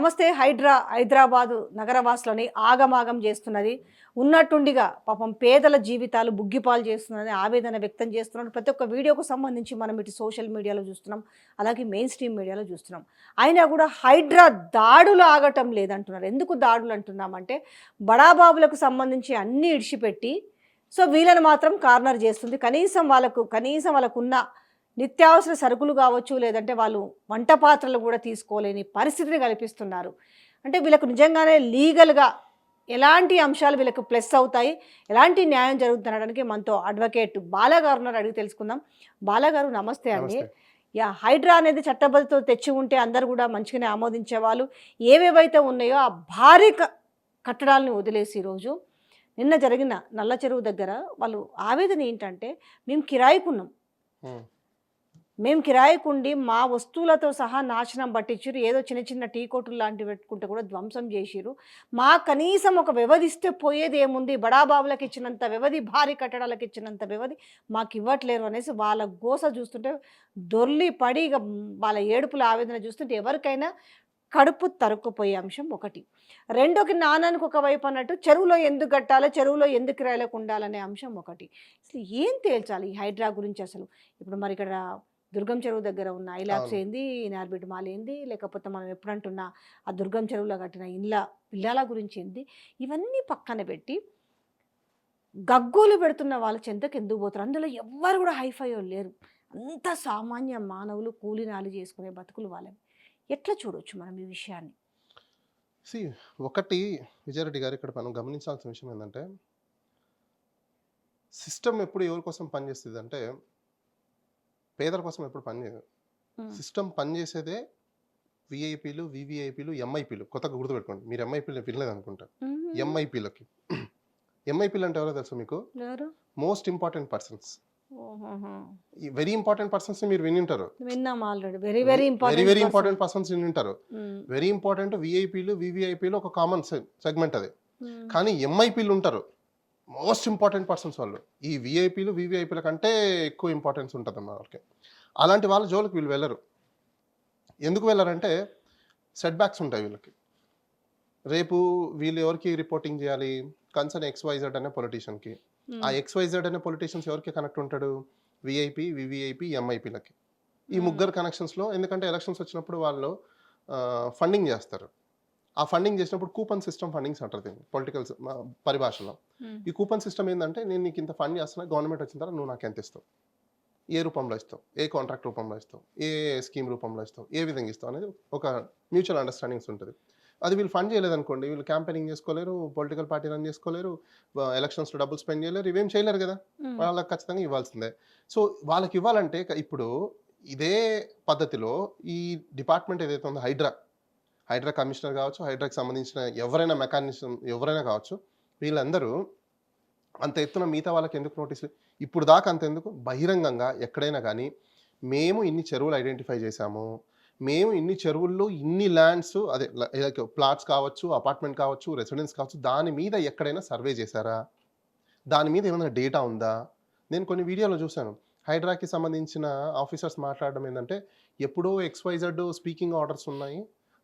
నమస్తే హైదరాబాదు నగరవాసులని ఆగమాగం చేస్తున్నది. ఉన్నట్టుండిగా పాపం పేదల జీవితాలు బుగ్గిపాలు చేస్తున్నది ఆవేదన వ్యక్తం చేస్తున్నారు. ప్రతి ఒక్క వీడియోకు సంబంధించి మనం ఇటు సోషల్ మీడియాలో చూస్తున్నాం, అలాగే మెయిన్ స్ట్రీమ్ మీడియాలో చూస్తున్నాం. అయినా కూడా హైడ్రా దాడులు ఆగటం లేదంటున్నారు. ఎందుకు దాడులు అంటున్నామంటే బడాబాబులకు సంబంధించి అన్నీ ఇడిచిపెట్టి వీళ్ళని మాత్రం కార్నర్ చేస్తుంది. కనీసం వాళ్ళకున్న నిత్యావసర సరుకులు కావచ్చు, లేదంటే వాళ్ళు వంట పాత్రలు కూడా తీసుకోలేని పరిస్థితిని కల్పిస్తున్నారు. అంటే వీళ్ళకు నిజంగానే లీగల్గా ఎలాంటి అంశాలు వీళ్ళకు ప్లస్ అవుతాయి, ఎలాంటి న్యాయం జరుగుతుందనడానికి మనతో అడ్వకేట్ బాలాగారు అడిగి తెలుసుకుందాం. బాలాగారు నమస్తే అండి. హైడ్రా అనేది చట్టబద్ధతో తెచ్చి ఉంటే అందరు కూడా మంచిగానే ఆమోదించేవాళ్ళు. ఏవేవైతే ఉన్నాయో ఆ భారీ కట్టడాలను వదిలేసి ఈరోజు నిన్న జరిగిన నల్ల చెరువు దగ్గర వాళ్ళు ఆవేదన ఏంటంటే మేము కిరాయికుండి మా వస్తువులతో సహా నాశనం పట్టించారు. ఏదో చిన్న చిన్న టీ కొట్టులు లాంటివి పెట్టుకుంటే కూడా ధ్వంసం చేసిరు. మా కనీసం ఒక వ్యవధి ఇస్తే పోయేది ఏముంది, బడాబాబులకు ఇచ్చినంత వ్యవధి, భారీ కట్టడాలకు ఇచ్చినంత వ్యవధి మాకు ఇవ్వట్లేరు అనేసి వాళ్ళ గోస చూస్తుంటే దొర్లి పడి వాళ్ళ ఏడుపుల ఆవేదన చూస్తుంటే ఎవరికైనా కడుపు తరుక్కుపోయే అంశం ఒకటి. రెండోకి నాణానికి ఒకవైపు అన్నట్టు చెరువులో ఎందుకు కట్టాలి, చెరువులో ఎందుకు కిరాయిలకు ఉండాలనే అంశం ఒకటి. అసలు ఏం తేల్చాలి ఈ హైడ్రా గురించి? అసలు ఇప్పుడు మరి ఇక్కడ దుర్గం చెరువు దగ్గర ఉన్న ఐలాక్స్ ఏంది, నార్బిట్ మాల్ ఏంది, లేకపోతే మనం ఎప్పుడంటున్నా ఆ దుర్గం చెరువులో కట్టిన పిల్లల గురించి ఏంది, ఇవన్నీ పక్కన పెట్టి గగ్గోలు పెడుతున్న వాళ్ళ చెంతకు ఎందుకు పోతారు? అందులో ఎవ్వరు కూడా హైఫై లేరు. అంత సామాన్య మానవులు కూలినాలు చేసుకునే బతుకులు వాళ్ళవి. ఎట్లా చూడవచ్చు మనం ఈ విషయాన్ని? ఒకటి విజయారెడ్డి గారు, ఇక్కడ మనం గమనించాల్సిన విషయం ఏంటంటే సిస్టమ్ ఎప్పుడు ఎవరి కోసం పనిచేస్తుంది అంటే పేదల కోసం ఎప్పుడు పనిచేయదు. సిస్టమ్ పనిచేసేదే విఐపీలు, వివిఐపీలు, ఎంఐపీలు. కొత్తగా గుర్తుపెట్టుకోండి, మీరు ఎంఐపీలు వినలేదు అనుకుంటా. ఎంఐపీలకి ఎంఐపీలు అంటే ఎవరో తెలుసు మీకు? Most important persons, very important persons మీరు వినింటారు. వెరీ ఇంపార్టెంట్ పర్సన్స్ వినింటారు. వెరీ ఇంపార్టెంట్ విఐపీలు, వివిఐపీలు ఒక కామన్ సెగ్మెంట్ అది. కానీ ఎంఐపీలు ఉంటారు, మోస్ట్ ఇంపార్టెంట్ పర్సన్స్ వాళ్ళు. ఈ విఐపీలు, వివిఐపీల కంటే ఎక్కువ ఇంపార్టెన్స్ ఉంటుంది అన్న వాళ్ళకి. అలాంటి వాళ్ళ జోలికి వీళ్ళు వెళ్ళరు. ఎందుకు వెళ్ళారంటే సెట్ బ్యాక్స్ ఉంటాయి వీళ్ళకి. రేపు వీళ్ళు ఎవరికి రిపోర్టింగ్ చేయాలి? కన్సర్న్ XYZ అనే పొలిటీషియన్కి. ఆ XYZ అనే పొలిటీషియన్స్ ఎవరికి కనెక్ట్ ఉంటాడు? విఐపీ, వివిఐపీ, ఎంఐపీలకి. ఈ ముగ్గురు కనెక్షన్స్లో, ఎందుకంటే ఎలక్షన్స్ వచ్చినప్పుడు వాళ్ళు ఫండింగ్ చేస్తారు. ఆ ఫండింగ్ చేసినప్పుడు కూపన్ సిస్టమ్ ఫండింగ్స్ అంటారు దీన్ని పొలిటికల్ పరిభాషలో. ఈ కూపన్ సిస్టమ్ ఏంటంటే, నేను నీకు ఇంత ఫండ్ చేస్తున్నా, గవర్నమెంట్ వచ్చిన తర్వాత నువ్వు నాకు ఎంత ఇస్తావు, ఏ రూపంలో ఇస్తావు, ఏ కాంట్రాక్ట్ రూపంలో ఇస్తావు, ఏ స్కీమ్ రూపంలో ఇస్తావు, ఏ విధంగా ఇస్తావు అనేది ఒక మ్యూచువల్ అండర్స్టాండింగ్స్ ఉంటుంది. అది వీళ్ళు ఫండ్ చేయలేదనుకోండి, వీళ్ళు క్యాంపెయినింగ్ చేసుకోలేరు, పొలిటికల్ పార్టీ రన్ చేసుకోలేరు, ఎలక్షన్స్లో డబ్బులు స్పెండ్ చేయలేరు, ఇవేం చేయలేరు కదా. వాళ్ళకి ఖచ్చితంగా ఇవ్వాల్సిందే. సో వాళ్ళకి ఇవ్వాలంటే ఇప్పుడు ఇదే పద్ధతిలో ఈ డిపార్ట్మెంట్ ఏదైతే ఉందో హైడ్రా కమిషనర్ కావచ్చు, హైడ్రాకి సంబంధించిన ఎవరైనా మెకానిజం ఎవరైనా కావచ్చు, వీళ్ళందరూ అంత ఎత్తున మిగతా వాళ్ళకి ఎందుకు నోటీసులు? ఇప్పుడు దాకా అంత ఎందుకు? బహిరంగంగా ఎక్కడైనా కానీ మేము ఇన్ని చెరువులు ఐడెంటిఫై చేశాము, మేము ఇన్ని చెరువుల్లో ఇన్ని ల్యాండ్స్, అదే లైక్ ప్లాట్స్ కావచ్చు, అపార్ట్మెంట్ కావచ్చు, రెసిడెన్స్ కావచ్చు, దాని మీద ఎక్కడైనా సర్వే చేశారా? దాని మీద ఏమైనా డేటా ఉందా? నేను కొన్ని వీడియోలో చూశాను, హైడ్రాకి సంబంధించిన ఆఫీసర్స్ మాట్లాడడం ఏంటంటే, ఎప్పుడో XYZ స్పీకింగ్ ఆర్డర్స్ ఉన్నాయి,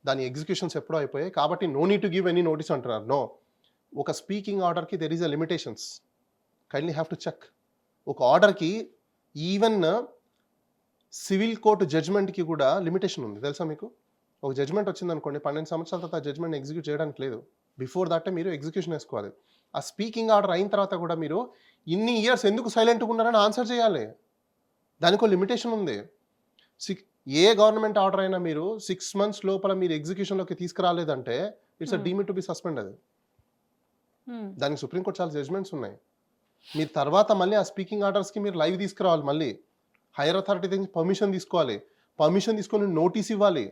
దాని ఎగ్జిక్యూషన్స్ ఎప్పుడో అయిపోయాయి, కాబట్టి no need to give any notice అంటున్నారు. నో, ఒక స్పీకింగ్ ఆర్డర్కి there is a limitations, kindly have to check. ఒక ఆర్డర్కి ఈవెన్ సివిల్ కోర్టు జడ్జ్మెంట్కి కూడా లిమిటేషన్ ఉంది, తెలుసా మీకు? ఒక జడ్జ్మెంట్ వచ్చిందనుకోండి, 12 సంవత్సరాల తర్వాత ఆ జడ్జ్మెంట్ ఎగ్జిక్యూట్ చేయడానికి లేదు. బిఫోర్ దట్ మీరు ఎగ్జిక్యూషన్ వేసుకోవాలి. ఆ స్పీకింగ్ ఆర్డర్ అయిన తర్వాత కూడా మీరు ఇన్ని ఇయర్స్ ఎందుకు సైలెంట్గా ఉన్నారని ఆన్సర్ చేయాలి. దానికి ఒక లిమిటేషన్ ఉంది. ఏ గవర్నమెంట్ ఆర్డర్ అయినా మీరు 6 months లోపల మీరు ఎగ్జిక్యూషన్లోకి తీసుకురాలేదంటే it's a deemed to be suspend. అది దానికి సుప్రీంకోర్టు చాలా జడ్జ్మెంట్స్ ఉన్నాయి. మీరు తర్వాత మళ్ళీ ఆ స్పీకింగ్ ఆర్డర్స్కి మీరు లైవ్ తీసుకురావాలి, మళ్ళీ హైయర్ అథారిటీ దగ్గర పర్మిషన్ తీసుకోవాలి, పర్మిషన్ తీసుకొని నోటీస్ ఇవ్వాలి.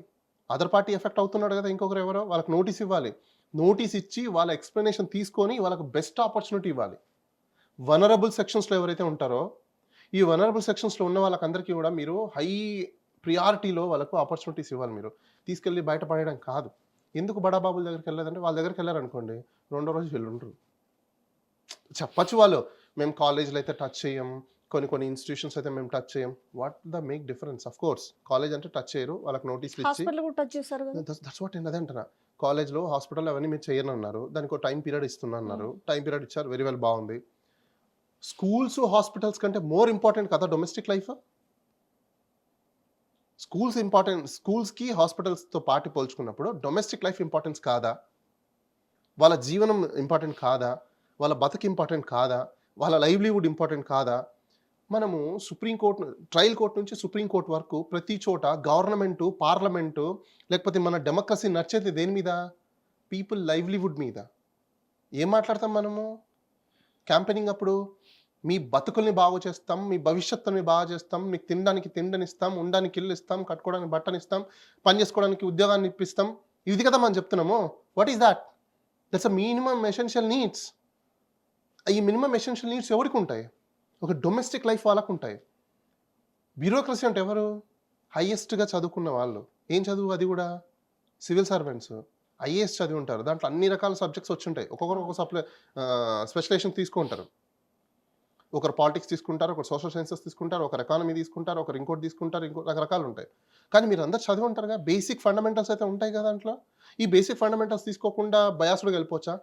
అదర్ పార్టీ ఎఫెక్ట్ అవుతున్నాడు కదా ఇంకొకరు ఎవరో, వాళ్ళకి నోటీస్ ఇవ్వాలి. నోటీస్ ఇచ్చి వాళ్ళ ఎక్స్ప్లెనేషన్ తీసుకొని వాళ్ళకి బెస్ట్ ఆపర్చునిటీ ఇవ్వాలి. వనరబుల్ సెక్షన్స్లో ఎవరైతే ఉంటారో, ఈ వనరబుల్ సెక్షన్స్లో ఉన్న వాళ్ళకందరికీ కూడా మీరు హై ప్రియారిటీలో వాళ్ళకు ఆపర్చునిటీస్ ఇవ్వాలి. మీరు తీసుకెళ్ళి బయటపడేయడం కాదు. ఎందుకు బడాబాబుల దగ్గరికి వెళ్ళలేదంటే, వాళ్ళ దగ్గరికి వెళ్ళారనుకోండి, రెండో రోజు వెళ్ళుండ్రు చెప్పచ్చు వాళ్ళు, మేము కాలేజీలో అయితే టచ్ చేయం, కొన్ని ఇన్స్టిట్యూషన్స్ అయితే మేము టచ్ చేయం. What the make difference? Of course college అంటే టచ్ చేయరు, వాళ్ళకి నోటీసులు ఇచ్చి హాస్పిటల్ కూడా టచ్ చేశారు కదా. దట్స్ వాట్ నేను అదే అంటున్నా. కాలేజ్లో హాస్పిటల్ అవన్నీ మీరు చేయను అన్నారు, దానికి ఒక టైం పీరియడ్ ఇస్తున్నా అన్నారు, టైం పీరియడ్ ఇచ్చారు, వెరీ వెల్, బాగుంది. స్కూల్స్ హాస్పిటల్స్ కంటే మోర్ ఇంపార్టెంట్ కదా డొమెస్టిక్ లైఫ్. స్కూల్స్ ఇంపార్టెంట్, స్కూల్స్కి హాస్పిటల్స్తో పాటు పోల్చుకున్నప్పుడు డొమెస్టిక్ లైఫ్ ఇంపార్టెన్స్ కాదా? వాళ్ళ జీవనం ఇంపార్టెంట్ కాదా? వాళ్ళ బతుకు ఇంపార్టెంట్ కాదా? వాళ్ళ లైవ్లీవుడ్ ఇంపార్టెంట్ కాదా? మనము సుప్రీంకోర్టు, ట్రయల్ కోర్టు నుంచి సుప్రీంకోర్టు వరకు ప్రతి చోట గవర్నమెంటు, పార్లమెంటు, లేకపోతే మన డెమోక్రసీ నచ్చేది దేని మీద? పీపుల్ లైవ్లీవుడ్ మీద. ఏం మాట్లాడతాం మనము క్యాంపెయినింగ్ అప్పుడు? మీ బతుకుల్ని బాగు చేస్తాం, మీ భవిష్యత్తుని బాగా చేస్తాం, మీకు తినడానికి తిండనిస్తాం, ఉండడానికి ఇల్లు ఇస్తాం, కట్టుకోవడానికి బట్టనిస్తాం, పని చేసుకోవడానికి ఉద్యోగాన్ని ఇప్పిస్తాం. ఇది కదా మనం చెప్తున్నాము. What is that? That's a minimum essential needs. ఈ మినిమం ఎసెన్షియల్ నీడ్స్ ఎవరికి ఉంటాయి? ఒక డొమెస్టిక్ లైఫ్ వాళ్ళకు ఉంటాయి. బ్యూరోక్రసీ అంటే ఎవరు? హైయెస్ట్గా చదువుకున్న వాళ్ళు. ఏం చదువు? అది కూడా సివిల్ సర్వెంట్స్, ఐఏఎస్ చదివి ఉంటారు. దాంట్లో అన్ని రకాల సబ్జెక్ట్స్ వచ్చి ఉంటాయి. ఒక్కొక్కరు ఒక స్పెషలైజేషన్ తీసుకుంటారు. ఒకరు పాలిటిక్స్ తీసుకుంటారు, ఒకరు సోషల్ సైన్సెస్ తీసుకుంటారు, ఒకరు ఎకానమీ తీసుకుంటారు, ఒకరు ఇంకోటి తీసుకుంటారు, రకరకాలు ఉంటాయి. కానీ మీరు అందరు చదివి ఉంటారుగా, బేసిక్ ఫండమెంటల్స్ అయితే ఉంటాయి కదా దాంట్లో. ఈ బేసిక్ ఫండమెంటల్స్ తీసుకోకుండా బయాస్డ్గా వెళ్ళిపోవచ్చా?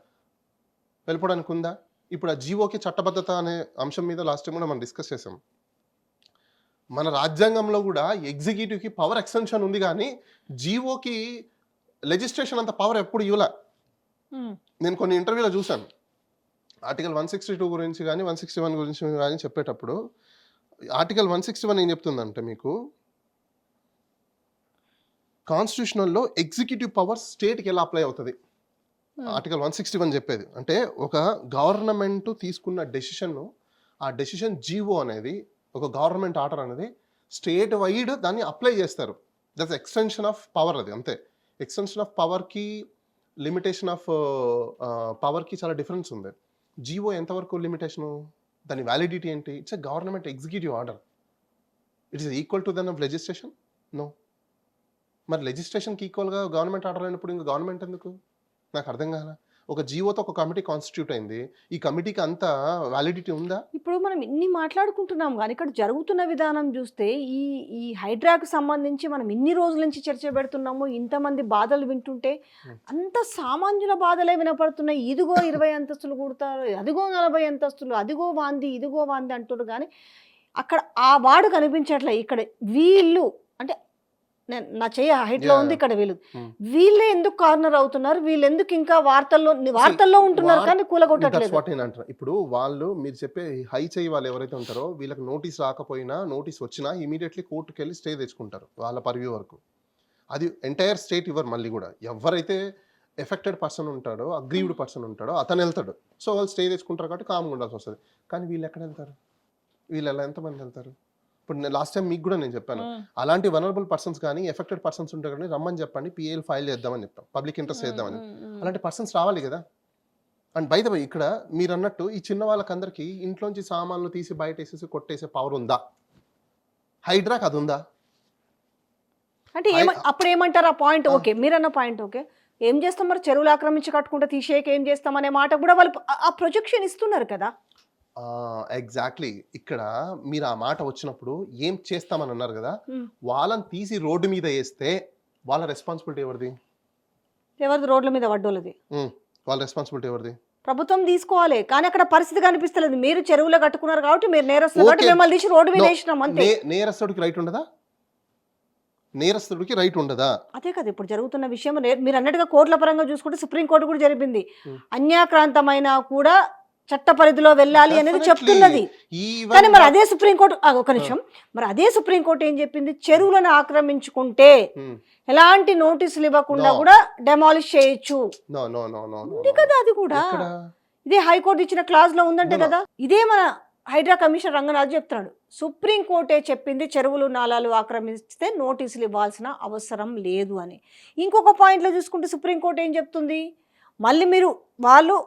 వెళ్ళిపోవడానికి ఉందా? ఇప్పుడు ఆ జీవోకి చట్టబద్ధత అనే అంశం మీద లాస్ట్ టైం కూడా మనం డిస్కస్ చేసాం. మన రాజ్యాంగంలో కూడా ఎగ్జిక్యూటివ్కి పవర్ ఎక్స్టెన్షన్ ఉంది, కానీ జీవోకి లెజిస్ట్రేషన్ అంత పవర్ ఎప్పుడు ఇవ్వలే. నేను కొన్ని ఇంటర్వ్యూలో చూశాను, ఆర్టికల్ 162 గురించి కానీ 161 గురించి కానీ చెప్పేటప్పుడు ఆర్టికల్ 161 ఏం చెప్తుందంటే, మీకు కాన్స్టిట్యూషనల్లో ఎగ్జిక్యూటివ్ పవర్ స్టేట్కి ఎలా అప్లై అవుతుంది ఆర్టికల్ 161 చెప్పేది. అంటే ఒక గవర్నమెంట్ తీసుకున్న డెసిషన్ను, ఆ డెసిషన్ జీవో అనేది, ఒక గవర్నమెంట్ ఆర్డర్ అనేది స్టేట్ వైడ్ దాన్ని అప్లై చేస్తారు. That's extension of power. అది అంతే. ఎక్స్టెన్షన్ ఆఫ్ పవర్కి, లిమిటేషన్ ఆఫ్ పవర్కి చాలా డిఫరెన్స్ ఉంది. జీవో ఎంతవరకు లిమిటేషను? దాని వ్యాలిడిటీ ఏంటి? It's a government executive order. It is equal to then of legislation? No. మరి లెజిస్ట్రేషన్కి ఈక్వల్గా గవర్నమెంట్ ఆర్డర్ అయినప్పుడు ఇంకా గవర్నమెంట్ ఎందుకు? నాకు అర్థం కాదా. ఒక జీవోతో ఒక కమిటీ కాన్స్టిట్యూట్ అయింది, ఈ కమిటీకి అంత వ్యాలిడిటీ ఉందా? ఇప్పుడు మనం ఇన్ని మాట్లాడుకుంటున్నాం కానీ ఇక్కడ జరుగుతున్న విధానం చూస్తే ఈ ఈ హైడ్రాకు సంబంధించి మనం ఇన్ని రోజుల నుంచి చర్చ పెడుతున్నాము, ఇంతమంది బాధలు వింటుంటే అంత సామాన్యుల బాధలే వినపడుతున్నాయి. ఇదిగో 20 అంతస్తులు కుడతారు, అదిగో 40 అంతస్తులు, అదిగో వాంది, ఇదిగో వాంది అంటారు. కానీ అక్కడ ఆ వాడు కనిపించట్లే. ఇక్కడ వీళ్ళు అంటే నా చెయ్యి హైట్లో ఉంది, ఇక్కడ వీళ్ళే ఎందుకు కార్నర్ అవుతున్నారు? వీళ్ళు ఎందుకు ఇంకా వార్తల్లో ఉంటున్నారు కానీ కూలగొట్టట్లేదు? ఇప్పుడు వాళ్ళు, మీరు చెప్పే హై చెయ్యి వాళ్ళు ఎవరైతే ఉంటారో, వీళ్ళకి నోటీస్ రాకపోయినా, నోటీస్ వచ్చినా ఇమీడియట్లీ కోర్టుకు వెళ్ళి స్టే తెచ్చుకుంటారు వాళ్ళ పర్వ్యూ వరకు. అది ఎంటైర్ స్టేట్ ఇవ్వరు. మళ్ళీ కూడా ఎవరైతే ఎఫెక్టెడ్ పర్సన్ ఉంటాడో, అగ్రీవ్డ్ పర్సన్ ఉంటాడో అతను వెళ్తాడు. సో వాళ్ళు స్టే తెచ్చుకుంటారు కాబట్టి కామ్గా ఉండాల్సి వస్తుంది. కానీ వీళ్ళు ఎక్కడ వెళ్తారు? వీళ్ళు ఎలా ఎంతమంది వెళ్తారు? ఇప్పుడు నేను లాస్ట్ టైం మీకు కూడా నేను చెప్పాను, అలాంటి వనరబుల్ పర్సన్స్ కానీ ఎఫెక్టెడ్ పర్సన్స్ ఉంటే కానీ రమ్మని చెప్పండి, పిఏఎల్ ఫైల్ చేద్దామని చెప్తాం, పబ్లిక్ ఇంట్రెస్ట్ చేద్దామని. అలాంటి పర్సన్స్ రావాలి కదా. అండ్ బై ద వే, ఇక్కడ మీరు అన్నట్టు ఈ చిన్న వాళ్ళకందరికీ ఇంట్లోంచి సామాన్లు తీసి బయట వేసేసి కొట్టేసే పవర్ ఉందా? హైడ్రాక్ అది ఉందా? అంటే అప్పుడు ఏమంటారు ఆ పాయింట్? ఓకే, మీరన్న పాయింట్ ఓకే, ఏం చేస్తాం మరి? చెరువులు ఆక్రమించి కట్టుకుంటే తీసేయక ఏం చేస్తాం అనే మాట కూడా వాళ్ళు ఆ ప్రొజెక్షన్ ఇస్తున్నారు కదా. ఎగ్జాక్ట్లీ. ఇక్కడ మీరు ఆ మాట వచ్చినప్పుడు ఏం చేస్తామని అన్నారు కదా, వాళ్ళని తీసి రోడ్డు మీద వేస్తే వాళ్ళ రెస్పాన్సిబిలిటీ ఎవరిది? రోడ్ల మీద పడ్డోళ్ళది. వాళ్ళ రెస్పాన్సిబిలిటీ ఎవరిది? ప్రభుత్వం తీసుకోవాలి. కానీ అక్కడ పరిస్థితి కనిపిస్తలేదు. మీరు చెరువులో కట్టుకున్నారు కాబట్టి మీరు నేరస్తులు కాబట్టి మిమ్మల్ని తీసి రోడ్డు మీద వేసినాం అంతే. నేరస్తుడికి రైట్ ఉండదా? నేరస్తుడికి రైట్ ఉండదా? అదే కదా ఇప్పుడు జరుగుతున్న విషయం. మీరు అన్నట్టుగా కోర్టుల పరంగా చూసుకుంటే సుప్రీంకోర్టు కూడా జరిపింది, అన్యాక్రాంతమైనా కూడా చట్ట పరిధిలో వెళ్ళాలి అనేది చెప్తున్నది. కానీ మరి అదే సుప్రీంకోర్టు, ఒక నిమిషం, మరి అదే సుప్రీంకోర్టు ఏం చెప్పింది? చెరువులను ఆక్రమించుకుంటే ఎలాంటి నోటీసులు ఇవ్వకుండా కూడా డెమాలిష్ చేయొచ్చు ఉంది కదా. అది కూడా ఇదే హైకోర్టు ఇచ్చిన క్లాజ్ లో ఉందంటే కదా. ఇదే మన హైడ్రా కమిషనర్ రంగనాథ్ చెప్తున్నాడు, సుప్రీంకోర్టే చెప్పింది చెరువులు నాలాలు ఆక్రమిస్తే నోటీసులు ఇవ్వాల్సిన అవసరం లేదు అని. ఇంకొక పాయింట్లో చూసుకుంటే సుప్రీంకోర్టు ఏం చెప్తుంది? మళ్ళీ వాళ్ళు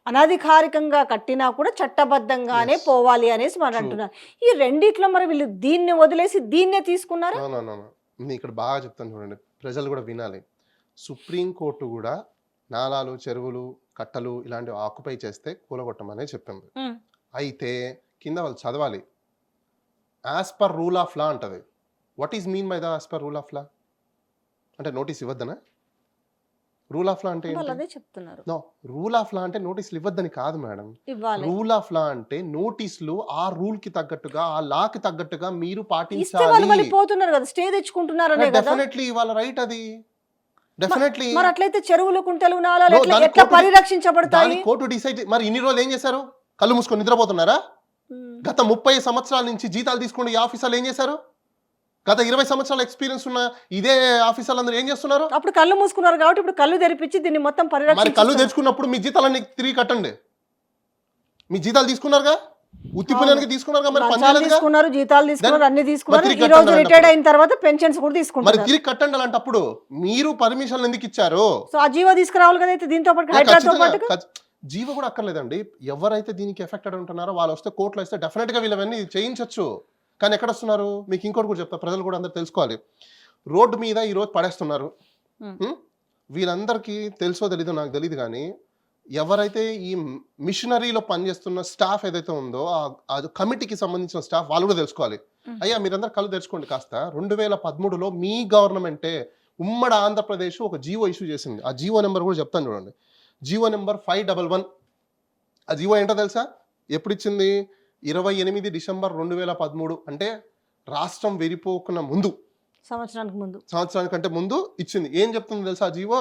అనధికారికంగా కట్టినా కూడా చట్టబద్ధంగానే పోవాలి అనేసి మనం అంటున్నారు. ఈ రెండిట్లో మరి వీళ్ళు దీన్ని వదిలేసి దీన్నే తీసుకున్నారు. నేను ఇక్కడ బాగా చెప్తాను చూడండి, ప్రజలు కూడా వినాలి. సుప్రీంకోర్టు కూడా నాలాలు, చెరువులు, కట్టలు ఇలాంటివి ఆక్యుపై చేస్తే కూలగొట్టమనే చెప్పింది. అయితే కింద వాళ్ళు చదవాలి. As per rule of law అంటది. What is mean by the as per rule of law? అంటే నోటీస్ ఇవ్వద్దనా? రూల్ ఆఫ్ లా అంటే వాళ్ళు ఏంటి? అదే చెప్తున్నారు. నో, రూల్ ఆఫ్ లా అంటే నోటీసులు ఇవ్వద్దని కాదు మేడం. ఇవ్వాలి. రూల్ ఆఫ్ లా అంటే నోటీసులు ఆ రూల్ కి తగ్గట్టుగా, ఆ లా కి తగ్గట్టుగా మీరు ఇస్తే వాళ్ళు పాటించాలి. మళ్ళీ పోతున్నారు కదా, స్టే తెచ్చుకుంటున్నారనే కదా. డెఫినెట్లీ వాళ్ళ రైట్ అది. డెఫినెట్లీ మరి అట్లయితే చెరువులు కుంటలు నాలాలు No, ఎట్లా దాని ఎట్లా కోర్టు- పరిరక్షించబడతాయి? దాని కోర్టు డిసైడ్. మరి ఇన్ని రోజులు ఏం చేశారు? కళ్ళు మూసుకొని నిద్రపోతున్నారా? గత 30 సంవత్సరాల నుంచి జీతాలు తీసుకుని ఈ ఆఫీసర్లు ఏం చేశారు? గత 20 సంవత్సరాల ఎక్స్పీరియన్స్ ఉన్న ఇదే ఆఫీసర్లు అందరూ ఏం చేస్తున్నారు? అప్పుడు కళ్ళు మూసుకున్నారు కాబట్టి ఇప్పుడు కళ్ళు తెరిపించి దీన్ని మొత్తం మరి కళ్ళు పరిరక్షించారు. తెచ్చుకున్నప్పుడు మీ జీతాలన్నీ తిరిగి కట్టండి. మీ జీతాలు తీసుకున్నారుగా, ఉత్తిపోయినానికి తీసుకున్నారుగా, మరి పని లంచాలు చేయలేదుగా. తీసుకున్నారు, జీతాలు తీసుకున్నారు, అన్ని తీసుకున్నారు. తిరిగి ఈ రోజు కట్టండి రిటైర్డ్ అయిన తర్వాత పెన్షన్స్ కూడా మరి తీసుకుంటారు. తిరిగి కట్టండి. అలాంటప్పుడు మీరు పర్మిషన్లు ఎందుకు ఇచ్చారు? సో ఆ జీవో తీసుకురావాలి కదా అయితే దీంతో పాటు హైడ్రాతో ఖచ్చితంగా పాటు. జీవో కూడా అక్కర్లేదండి. ఎవరైతే దీనికి ఎఫెక్టెడ్ ఉంటున్నారో వాళ్ళు వస్తే కోర్టులో వస్తే డెఫినెట్ గా వీళ్ళవన్నీ చేయించవచ్చు. కానీ ఎక్కడ వస్తున్నారు? మీకు ఇంకోటి కూడా చెప్తా, ప్రజలు కూడా అందరూ తెలుసుకోవాలి. రోడ్డు మీద ఈ రోజు పడేస్తున్నారు. వీళ్ళందరికీ తెలుసో తెలీదో నాకు తెలియదు, కానీ ఎవరైతే ఈ మిషనరీలో పనిచేస్తున్న స్టాఫ్ ఏదైతే ఉందో ఆ కమిటీకి సంబంధించిన స్టాఫ్ వాళ్ళు కూడా తెలుసుకోవాలి. అయ్యా మీరందరూ కళ్ళు తెరుచుకోండి కాస్త. 2013లో మీ గవర్నమెంటే ఉమ్మడి ఆంధ్రప్రదేశ్ ఒక జీవో ఇష్యూ చేసింది. ఆ జీవో నెంబర్ కూడా చెప్తాను చూడండి. GO number 511. ఆ జీవో ఏంటో తెలుసా? ఎప్పుడు ఇచ్చింది? 28 డిసెంబర్ 2013. అంటే రాష్ట్రం విడిపోకున్న ముందు, సంవత్సరానికంటే ముందు ఇచ్చింది. ఏం చెప్తుంది తెలుసా ఆ G O?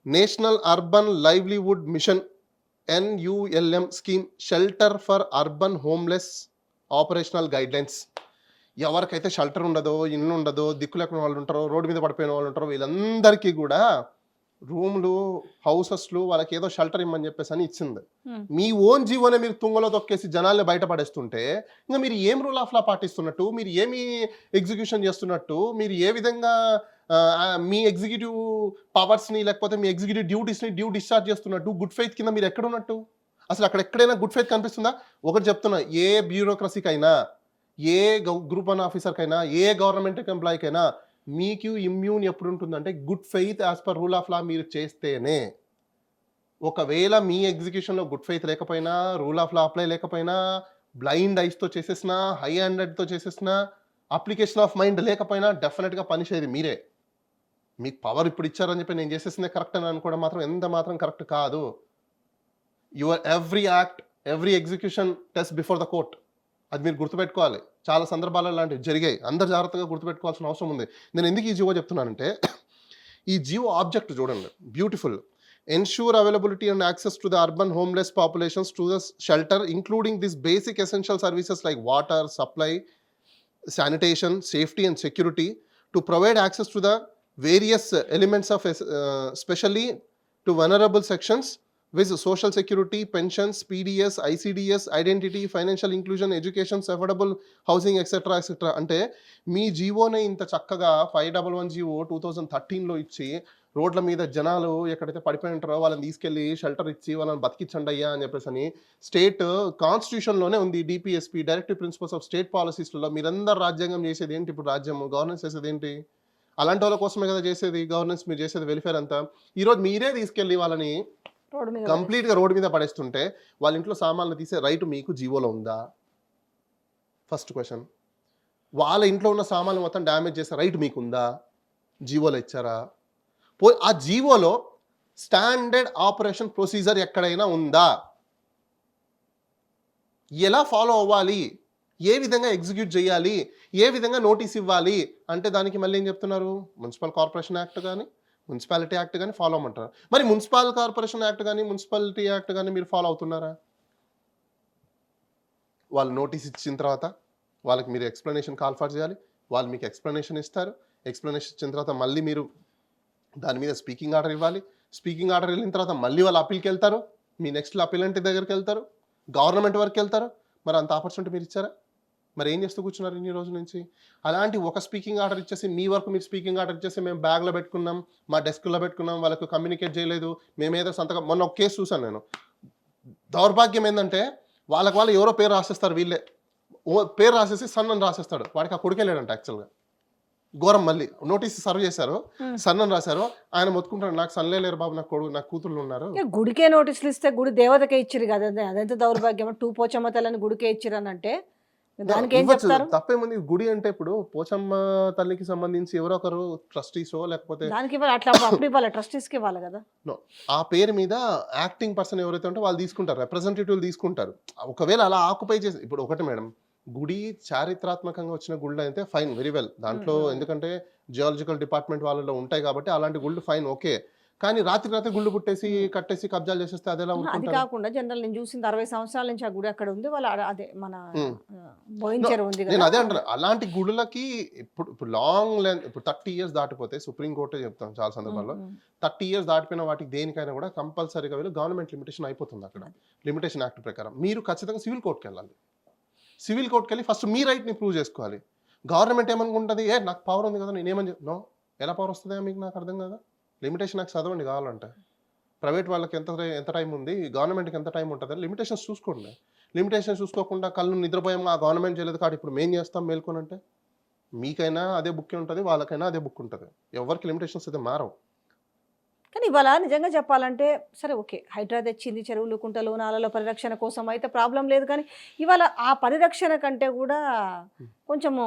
National urban livelihood mission NULM scheme shelter for urban homeless operational guidelines. ఎవరికైతే షెల్టర్ ఉండదో, ఇల్లు ఉండదో, దిక్కు లేకుండా వాళ్ళు ఉంటారో, రోడ్డు మీద పడిపోయిన వాళ్ళు ఉంటారో, వీళ్ళందరికీ కూడా రూమ్లు, హౌసెస్లు, వాళ్ళకి ఏదో షెల్టర్ ఇమ్మని చెప్పేసి అని ఇచ్చింది. మీ ఓన్ జీవోనే మీరు తుంగలో తొక్కేసి జనాల్ని బయటపడేస్తుంటే ఇంకా మీరు ఏం రూల్ ఆఫ్ లా పాటిస్తున్నట్టు, మీరు ఏమి ఎగ్జిక్యూషన్ చేస్తున్నట్టు, మీరు ఏ విధంగా మీ ఎగ్జిక్యూటివ్ పవర్స్ని లేకపోతే మీ ఎగ్జిక్యూటివ్ డ్యూటీస్ని డిశ్చార్జ్ చేస్తున్నట్టు, గుడ్ ఫెయిత్ కింద మీరు ఎక్కడ ఉన్నట్టు? అసలు అక్కడ ఎక్కడైనా గుడ్ ఫెయిత్ కనిపిస్తుందా? ఒకటి చెప్తున్నా, ఏ బ్యూరోక్రసీకైనా, ఏ గ్రూప్ 1 ఆఫీసర్కైనా, ఏ గవర్నమెంట్ ఎంప్లాయీకైనా మీకు ఇమ్యూన్ ఎప్పుడు ఉంటుందంటే good faith as per rule of law మీరు చేస్తేనే. ఒకవేళ మీ ఎగ్జిక్యూషన్లో గుడ్ ఫెయిత్ లేకపోయినా, రూల్ ఆఫ్ లా అప్లై లేకపోయినా, బ్లైండ్ ఐస్తో చేసేసినా, హై హ్యాండెడ్తో చేసేసినా, అప్లికేషన్ ఆఫ్ మైండ్ లేకపోయినా డెఫినెట్గా పనిష్ అయ్యేది మీరే. మీకు పవర్ ఇప్పుడు ఇచ్చారని చెప్పి నేను చేసేసిందే కరెక్ట్ అని అనుకోవడం మాత్రం ఎంత మాత్రం కరెక్ట్ కాదు. Your every act, every execution test before the court. అది మీరు గుర్తుపెట్టుకోవాలి. చాలా సందర్భాల్లో ఇలాంటివి జరిగాయి. అందరు జాగ్రత్తగా గుర్తుపెట్టుకోవాల్సిన అవసరం ఉంది. నేను ఎందుకు ఈ జీవో చెప్తున్నానంటే, ఈ జీవో ఆబ్జెక్ట్ చూడండి, beautiful. Ensure availability and access to the urban homeless populations to the shelter including this basic essential services like water supply, sanitation, safety and security, to provide access to the various elements of especially to vulnerable sections with social security, pensions, PDS, ICDS, identity, financial inclusion, education, affordable housing, etc. etc. అంటే మీ జీవోనే ఇంత చక్కగా 511 GO 2013లో ఇచ్చి రోడ్ల మీద జనాలు ఎక్కడైతే పడిపోయి ఉంటారో వాళ్ళని తీసుకెళ్ళి షెల్టర్ ఇచ్చి వాళ్ళని బతికించండి అయ్యా అని చెప్పేసి అని స్టేట్ కాన్స్టిట్యూషన్లోనే ఉంది. DPSP, directive principles of state పాలసీస్లో మీరందరూ రాజ్యాంగం చేసేది ఏంటి? ఇప్పుడు రాజ్యం గవర్నెన్స్ చేసేది ఏంటి? అలాంటి వాళ్ళ కోసమే కదా చేసేది గవర్నెన్స్. మీరు చేసేది వెల్ఫేర్ అంతా. ఈరోజు మీరే తీసుకెళ్ళి వాళ్ళని కంప్లీట్గా రోడ్డు మీద పడేస్తుంటే వాళ్ళ ఇంట్లో సామాన్లు తీసే రైట్ మీకు జీవోలో ఉందా? First question. వాళ్ళ ఇంట్లో ఉన్న సామాన్లు మొత్తం డ్యామేజ్ చేసే రైట్ మీకుందా? జీవోలో ఇచ్చారా? ఆ జీవోలో స్టాండర్డ్ ఆపరేషన్ ప్రొసీజర్ ఎక్కడైనా ఉందా? ఎలా ఫాలో అవ్వాలి, ఏ విధంగా ఎగ్జిక్యూట్ చేయాలి, ఏ విధంగా నోటీస్ ఇవ్వాలి అంటే దానికి మళ్ళీ ఏం చెప్తున్నారు? మున్సిపల్ కార్పొరేషన్ యాక్ట్ కానీ, మున్సిపాలిటీ యాక్ట్ కానీ ఫాలో అవ్వమంటారు. మరి మున్సిపల్ కార్పొరేషన్ యాక్ట్ కానీ, మున్సిపాలిటీ యాక్ట్ కానీ మీరు ఫాలో అవుతున్నారా? వాళ్ళు నోటీస్ ఇచ్చిన తర్వాత వాళ్ళకి మీరు ఎక్స్ప్లెనేషన్ కాల్ ఫర్ చేయాలి. వాళ్ళు మీకు ఎక్స్ప్లెనేషన్ ఇస్తారు. ఎక్స్ప్లెనేషన్ ఇచ్చిన తర్వాత మళ్ళీ మీరు దాని మీద స్పీకింగ్ ఆర్డర్ ఇవ్వాలి. స్పీకింగ్ ఆర్డర్ వెళ్ళిన తర్వాత మళ్ళీ వాళ్ళు అప్పీల్కి వెళ్తారు. మీ నెక్స్ట్ అప్పీలెంట్ దగ్గరికి వెళ్తారు, గవర్నమెంట్ వరకు వెళ్తారు. మరి అంత ఆపర్చునిటీ మీరు ఇచ్చారా? మరి ఏం చేస్తూ కూర్చున్నారు ఇన్ని రోజుల నుంచి? అలాంటి ఒక స్పీకింగ్ ఆర్డర్ ఇచ్చేసి మీ వరకు మీరు స్పీకింగ్ ఆర్డర్ ఇచ్చేసి మేము బ్యాగ్లో పెట్టుకున్నాం, మా డెస్క్లో పెట్టుకున్నాం, వాళ్ళకు కమ్యూనికేట్ చేయలేదు, మేమేదో సంతకం. మొన్న ఒక కేసు చూసాను నేను. దౌర్భాగ్యం ఏంటంటే వాళ్ళు ఎవరో పేరు రాసేస్తారు, వీళ్ళే పేరు రాసేసి సన్ అని రాసేస్తాడు. వాడికి ఆ కొడుకే లేడంట యాక్చువల్గా. ఘోరం. మళ్ళీ నోటీస్ సర్వ్ చేశారు, ఉమ్. సన్ అని రాశారు. ఆయన మొత్తుకుంటాడు, నాకు సన్లే లేరు బాబు, నాకు కొడుకు నాకు కూతుర్లు ఉన్నారు. ఇక గుడికే నోటీసులు ఇస్తే గుడి దేవతకే ఇచ్చిరు కదా, అదెంత దౌర్భాగ్యం. 2 పోచమ్మ తల్లని గుడికే ఇచ్చిరు అని అంటే దానికి ఏం ఇవ్వచ్చు, చెప్తారు? తప్పేముంది. గుడి అంటే ఇప్పుడు పోచమ్మ తల్లికి సంబంధించి ఎవరో ఒకరు ట్రస్టీసో లేకపోతే దానికి ఇవ్వాలి, అట్లా అప్పుడు ఇవ్వాలి, ట్రస్టీస్కి ఇవ్వాలి కదా. no, ఆ పేరు మీద యాక్టింగ్ పర్సన్ ఎవరైతే ఉంటే వాళ్ళు తీసుకుంటారు, రిప్రజెంటేటివ్లు తీసుకుంటారు. ఒకవేళ అలా ఆక్యుపై చేసి, ఇప్పుడు ఒకటి మేడం, గుడి చారిత్రాత్మకంగా వచ్చిన గుళ్ళు అయితే ఫైన్, వెరీ వెల్. దాంట్లో ఎందుకంటే జియాలజికల్ డిపార్ట్మెంట్ వాళ్ళలో ఉంటాయి కాబట్టి అలాంటి గుళ్ళు ఫైన్, ఓకే. కానీ రాత్రి గుళ్ళు పుట్టేసి కట్టేసి కబ్జాలు చేసేస్తే అది ఎలా అది ఊరుకుంటారు? కాకుండా జనరల్ నేను చూసింది 60 సంవత్సరాల నుంచి ఆ గుడి అక్కడ ఉంది. వాళ్ళు అదే మన ఉమ్. బోయించెరు ఉంది నేను అదే కదా. అంటాను, అలాంటి గుడులకి ఇప్పుడు లాంగ్ లెంత్, ఇప్పుడు 30 years దాటిపోతే, సుప్రీంకోర్టే చెప్తాం చాలా సందర్భాల్లో, 30 years దాటిపోయిన వాటికి దేనికైనా కూడా కంపల్సరీగా వెళ్ళి గవర్నమెంట్ లిమిటేషన్ అయిపోతుంది అక్కడ, లిమిటేషన్ యాక్ట్ ప్రకారం. మీరు ఖచ్చితంగా సివిల్ కోర్టుకి వెళ్ళాలి. సివిల్ కోర్టుకి వెళ్ళి ఫస్ట్ మీ రైట్ని ప్రూవ్ చేసుకోవాలి. గవర్నమెంట్ ఏమనుకుంటుంది, నాకు పవర్ ఉంది కదా, నేనేమని నో, ఎలా పవర్ వస్తుందా మీకు, నాకు అర్థం కదా. లిమిటేషన్ నాకు చదవండి కావాలంటే. ప్రైవేట్ వాళ్ళకి ఎంత టైం ఉంది, గవర్నమెంట్కి ఎంత టైం ఉంటుంది, లిమిటేషన్స్ చూసుకోండి. లిమిటేషన్స్ చూసుకోకుండా కళ్ళు నిద్రపోయాము, ఆ గవర్నమెంట్ చేయలేదు కాబట్టి ఇప్పుడు మేము చేస్తాం మేల్కొనంటే, మీకైనా అదే బుక్ ఉంటుంది, వాళ్ళకైనా అదే బుక్ ఉంటుంది. ఎవరికి లిమిటేషన్స్ అయితే మారవు. కానీ ఇవాళ నిజంగా చెప్పాలంటే సరే ఓకే, హైడ్రా తెచ్చింది, చెరువులు కుంటలు నాలలో పరిరక్షణ కోసం అయితే ప్రాబ్లం లేదు. కానీ ఇవాళ ఆ పరిరక్షణ కంటే కూడా కొంచెము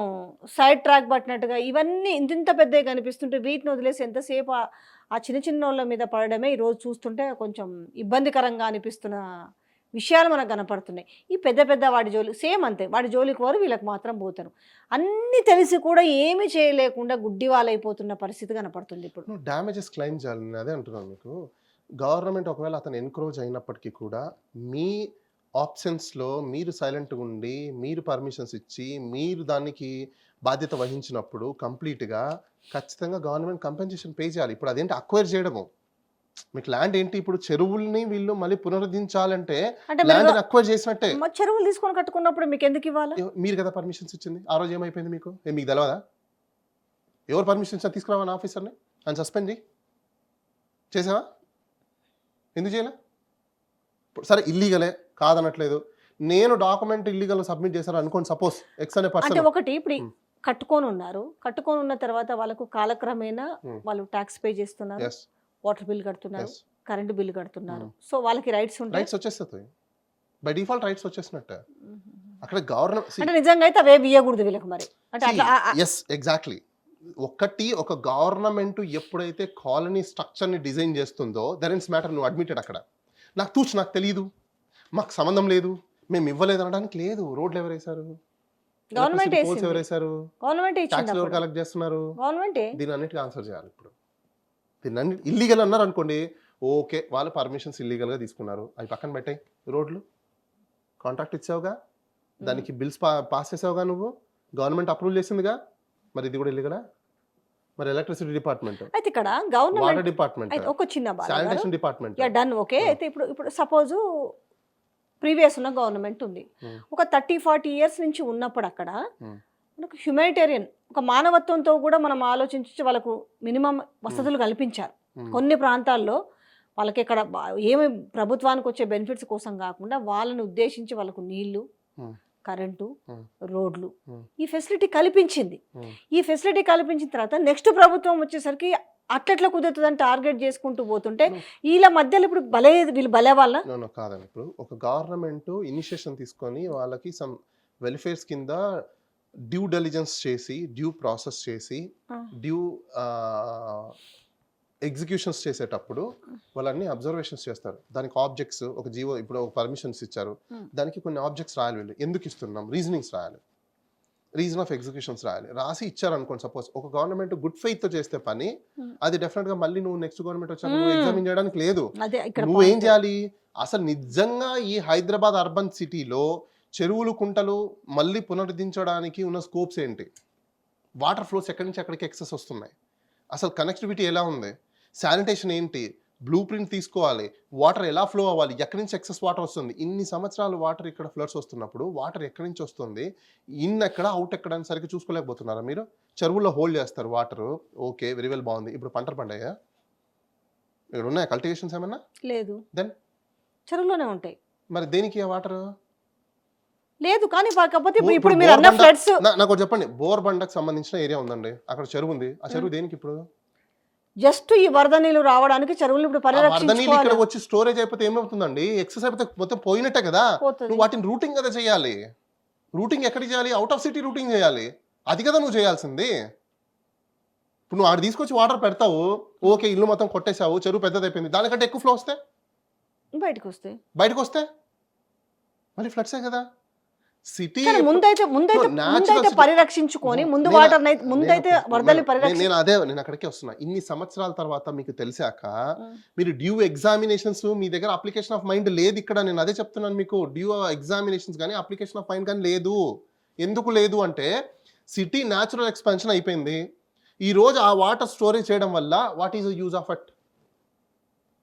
సైడ్ ట్రాక్ పట్టినట్టుగా ఇవన్నీ ఇంత పెద్దగా కనిపిస్తుంటే వీటిని వదిలేసి ఎంతసేపు ఆ చిన్న చిన్న వాళ్ళ మీద పడడమే ఈరోజు చూస్తుంటే కొంచెం ఇబ్బందికరంగా అనిపిస్తున్న విషయాలు మనకు కనపడుతున్నాయి. ఈ పెద్ద వాడి జోలి సేమ్ అంతే, వాడి జోలికి వారు వీళ్ళకి మాత్రం పోతారు. అన్నీ తెలిసి కూడా ఏమీ చేయలేకుండా గుడ్డి వాళ్ళైపోతున్న పరిస్థితి కనపడుతుంది ఇప్పుడు. డ్యామేజెస్ క్లెయిమ్ చేయాలి, నేను అదే అంటున్నాను మీకు. గవర్నమెంట్ ఒకవేళ అతను ఎన్క్రోచ్ అయినప్పటికీ కూడా మీ ఆప్షన్స్లో మీరు సైలెంట్గా ఉండి, మీరు పర్మిషన్స్ ఇచ్చి, మీరు దానికి బాధ్యత వహించినప్పుడు కంప్లీట్గా ఖచ్చితంగా గవర్నమెంట్ కంపెన్సేషన్ పే చేయాలి. ఇప్పుడు అదేంటి అక్వైర్ చేయడము, మీకు ల్యాండ్ ఏంటి, ఇప్పుడు చెరువుల్ని వీళ్ళు మళ్ళీ పునరుద్ధరించాలంటే ల్యాండ్ అక్వైర్ చేసినట్టే. చెరువులు తీసుకొని కట్టుకున్నప్పుడు మీకు ఎందుకు ఇవ్వాలి? మీరు కదా పర్మిషన్స్ ఇచ్చింది. ఆ రోజు ఏమైపోయింది మీకు, మీకు తెలియదా? ఎవరు పర్మిషన్ ఇచ్చినా తీసుకురావా ఆఫీసర్ని అని సస్పెండ్ చేసావా? ఎందుకు చేయలే? సరే ఇల్లీగలే కాదనట్లేదు, నేను డాక్యుమెంట్ ఇల్లీగల్ సబ్మిట్ చేశాను అనుకోండి, సపోజ్ ఎక్స్ అనే అంటే పర్సన్. ఒకటి ఇప్పుడు కట్టుకొని ఉన్నారు, కట్టుకొని ఉన్న తర్వాత వాళ్ళకు కాలక్రమేణా వాళ్ళు ట్యాక్స్ పే చేస్తున్నారు, వాటర్ బిల్ కడుతున్నారు, కరెంట్ బిల్ కడుతున్నారు. సో వాళ్ళకి రైట్స్ ఉంటాయి, రైట్స్ వచ్చేస్తాయి, బై డిఫాల్ట్ రైట్స్ వచ్చేసినట్టే. అక్కడ గవర్నమెంట్ అంటే నిజంగా అయితే అవే ఇయ్యకూడదు వీళ్ళకి మరి అంటే అట్లా. Yes exactly. ఒక గవర్నమెంట్ ఎప్పుడైతే కాలనీ స్ట్రక్చర్ని డిజైన్ చేస్తుందో దెర్ ఇన్స్ మ్యాటర్, నువ్వు అడ్మిటెడ్ అక్కడ. నాకు తెలియదు, మాకు సంబంధం లేదు, మేము ఇవ్వలేదు అనడానికి లేదు. రోడ్లు ఎవరు వేశారు? గవర్నమెంట్ ఎవరు వేశారు? గవర్నమెంట్ ట్యాక్స్ ఎవరు కలెక్ట్ చేస్తున్నారు? గవర్నమెంట్. దీని అన్నిటికీ ఆన్సర్ చేయాలి. ఇప్పుడు దీన్ని అన్ని ఇల్లీగల్ అన్నారు అనుకోండి, ఓకే, వాళ్ళు పర్మిషన్స్ ఇల్లీగల్గా తీసుకున్నారు, అవి పక్కన పెట్టాయి. రోడ్లు కాంట్రాక్ట్ ఇచ్చావుగా, దానికి బిల్స్ పాస్ చేసావుగా, నువ్వు గవర్నమెంట్ అప్రూవ్ చేసిందిగా, మరి ఇది కూడా ఇల్లీగలా? మరి ఎలక్ట్రిసిటీ డిపార్ట్మెంట్, అయితే ఇక్కడ గవర్నమెంట్, వాటర్ డిపార్ట్మెంట్, ఒక చిన్న శానిటేషన్ డిపార్ట్మెంట్, డన్ ఓకే. అయితే ఇప్పుడు సపోజ్ ప్రీవియస్ ఉన్న గవర్నమెంట్ ఉంది, ఒక 30-40 years నుంచి ఉన్నప్పుడు అక్కడ మనకు హ్యుమానిటేరియన్ ఒక మానవత్వంతో కూడా మనం ఆలోచించి వాళ్ళకు మినిమం వసతులు కల్పించారు. కొన్ని ప్రాంతాల్లో వాళ్ళకి ఇక్కడ ఏమి ప్రభుత్వానికి వచ్చే బెనిఫిట్స్ కోసం కాకుండా వాళ్ళని ఉద్దేశించి వాళ్ళకు నీళ్లు, కరెంటు, రోడ్లు ఈ ఫెసిలిటీ కల్పించింది. ఈ ఫెసిలిటీ కల్పించిన తర్వాత నెక్స్ట్ ప్రభుత్వం వచ్చేసరికి అట్లెట్లా కుదురుతుందని టార్గెట్ చేసుకుంటూ పోతుంటే వీళ్ళ మధ్యలో ఇప్పుడు వీళ్ళు భలే వాళ్ళ కాదండి. ఇప్పుడు ఒక గవర్నమెంట్ ఇనిషియేషన్ తీసుకొని వాళ్ళకి సమ్ వెల్ఫేర్స్ కింద డ్యూ డెలిజెన్స్ చేసి, డ్యూ ప్రాసెస్ చేసి, డ్యూ ఎగ్జిక్యూషన్స్ చేసేటప్పుడు వాళ్ళన్ని అబ్జర్వేషన్స్ చేస్తారు. దానికి ఆబ్జెక్ట్స్, ఒక జీవో, ఇప్పుడు ఒక పర్మిషన్స్ ఇచ్చారు, దానికి కొన్ని ఆబ్జెక్ట్స్ రాయాలి, వీళ్ళు ఎందుకు ఇస్తున్నాం, రీజనింగ్స్ రాయాలి, రీజన్ ఆఫ్ ఎగ్జిక్యూషన్స్ రాయాలి. రాసి ఇచ్చారు అనుకోండి, సపోజ్ ఒక గవర్నమెంట్ గుడ్ ఫెయిత్ తో చేస్తే పని, అది డెఫినెట్ గా మళ్ళీ నువ్వు నెక్స్ట్ గవర్నమెంట్ వచ్చాక నువ్వు ఎగ్జామిన్ చేయడానికి లేదు. నువ్వేం చేయాలి, అసలు నిజంగా ఈ హైదరాబాద్ అర్బన్ సిటీలో చెరువులు కుంటలు మళ్ళీ పునరుద్ధరించడానికి ఉన్న స్కోప్స్ ఏంటి, వాటర్ ఫ్లోస్ ఎక్కడి నుంచి ఎక్కడికి ఎక్సెస్ వస్తున్నాయి, అసలు కనెక్టివిటీ ఎలా ఉంది, శానిటేషన్ ఏంటి, బ్లూ ప్రింట్ తీసుకోవాలి, వాటర్ ఎలా ఫ్లో అవ్వాలి, ఎక్కడి నుంచి ఎక్సెస్ వాటర్ వస్తుంది, ఇన్ని సంవత్సరాలు వాటర్ ఇక్కడ ఫ్లడ్స్ వస్తున్నప్పుడు వాటర్ ఎక్కడి నుంచి వస్తుంది, ఇన్ ఎక్కడ అవుట్ ఎక్కడ అని సరిగ్గా చూసుకోలేకపోతున్నారా మీరు? చెరువుల్లో హోల్డ్ చేస్తారు వాటర్, ఓకే వెరీ వెల్, బాగుంది. ఇప్పుడు పంటలు పండాయా? ఇక్కడ ఉన్నాయా కల్టివేషన్స్ ఏమన్నా? లేదు. దెన్ చెరువులోనే ఉంటాయి. మరి దేనికి ఆ వాటర్? లేదు కానీ కాకపోతే ఇప్పుడు ఇప్పుడు మీరు అన్న బోర్బండ ఫ్లడ్స్ నాకు ఒకటి చెప్పండి, బోర్బండకు సంబంధించిన ఏరియా ఉందండి, అక్కడ చెరువు ఉంది, ఆ చెరువు దేనికి ఇప్పుడు? జస్ట్ ఈ వరద నీళ్ళు రావడానికి చెరువులు ఇప్పుడు ఆ వరద నీళ్ళు పరిరక్షించుకోవాలి ఇక్కడికి వచ్చి స్టోరేజ్ అయిపోతే ఏమవుతుందండి? ఎక్సెస్ అయిపోతే మొత్తం పోయినట్టే కదా. పోతుంది. నువ్వు వాటిని రూటింగ్ కదా చేయాలి. రూటింగ్ ఎక్కడికి చేయాలి? అవుట్ ఆఫ్ సిటీ రూటింగ్ చేయాలి. అది కదా నువ్వు చేయాల్సింది. ఇప్పుడు నువ్వు ఆడ తీసుకొచ్చి వాటర్ పెడతావు, ఓకే ఇల్లు మొత్తం కొట్టేసావు, చెరువు పెద్దది అయిపోయింది, దానికంటే ఎక్కువ ఫ్లో వస్తే బయటకు వస్తాయి. బయటకు వస్తే మళ్ళీ ఫ్లడ్సే కదా. సిటీ కానీ ముందైతే పరిరక్షించుకొని ముందు వాటర్ ముందైతే వరదల్ని నేను అక్కడికే వస్తున్నా. ఇన్ని సంవత్సరాల తర్వాత మీకు తెలిసాక మీరు డ్యూ ఎగ్జామినేషన్స్, మీ దగ్గర అప్లికేషన్ ఆఫ్ మైండ్ లేదు ఇక్కడ. నేను అదే చెప్తున్నాను మీకు, డ్యూ ఎగ్జామినేషన్స్ కానీ అప్లికేషన్ ఆఫ్ మైండ్ కానీ లేదు. ఎందుకు లేదు అంటే సిటీ న్యాచురల్ ఎక్స్పాన్షన్ అయిపోయింది. ఈ రోజు ఆ వాటర్ స్టోరేజ్ చేయడం వల్ల what is the use of it?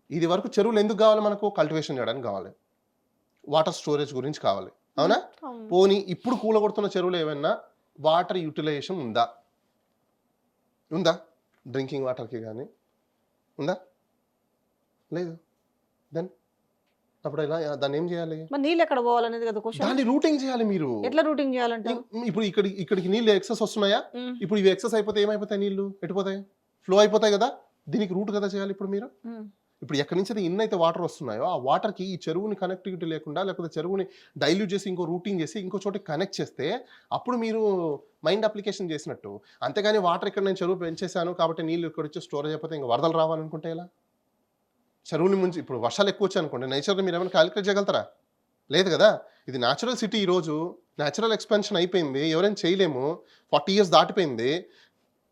ఇది వరకు చెరువులు ఎందుకు కావాలి మనకు? కల్టివేషన్ చేయడానికి కావాలి, వాటర్ స్టోరేజ్ గురించి కావాలి, అవునా? పోనీ ఇప్పుడు కూలగొడుతున్న చెరువులు ఏమైనా వాటర్ యూటిలైజేషన్ ఉందా? డ్రింకింగ్ వాటర్కి కానీ ఉందా? లేదు. దెన్ అప్పుడు ఎలా దాన్ని ఏం చేయాలి? నీళ్ళు ఎక్కడ పోవాలనేది కదా క్వశ్చన్. దాన్ని రూటింగ్ చేయాలి మీరు. ఎట్లా రూటింగ్ చేయాలంటే ఇప్పుడు ఇక్కడికి నీళ్ళు ఎక్సెస్ వస్తున్నాయా? ఇప్పుడు ఇవి ఎక్సెస్ అయిపోతే ఏమైపోతాయి? నీళ్ళు ఎటుపోతాయి? ఫ్లో అయిపోతాయి కదా. దీనికి రూట్ కదా చేయాలి ఇప్పుడు మీరు. ఇప్పుడు ఎక్కడి నుంచి అయితే ఇన్ అయితే వాటర్ వస్తున్నాయో ఆ వాటర్కి ఈ చెరువుని కనెక్టివిటీ లేకుండా, లేకపోతే చెరువుని డైల్యూట్ చేసి ఇంకో రూటింగ్ చేసి ఇంకో చోటికి కనెక్ట్ చేస్తే అప్పుడు మీరు మైండ్ అప్లికేషన్ చేసినట్టు. అంతేగాని వాటర్ ఇక్కడ నేను చెరువు పెంచేశాను కాబట్టి నీళ్ళు ఇక్కడ వచ్చి స్టోరేజ్ అయిపోతే ఇంకా వరదలు రావాలనుకుంటే ఎలా? చెరువుని ముంచి ఇప్పుడు వర్షాలు ఎక్కువ వచ్చాయి అనుకోండి, నేచర్ని మీరు ఏమైనా క్యాలిక్యులేట్ చేయగలుగుతారా? లేదు కదా. ఇది న్యాచురల్ సిటీ. ఈరోజు న్యాచురల్ ఎక్స్పెన్షన్ అయిపోయింది, ఎవరైనా చేయలేము. 40 years దాటిపోయింది.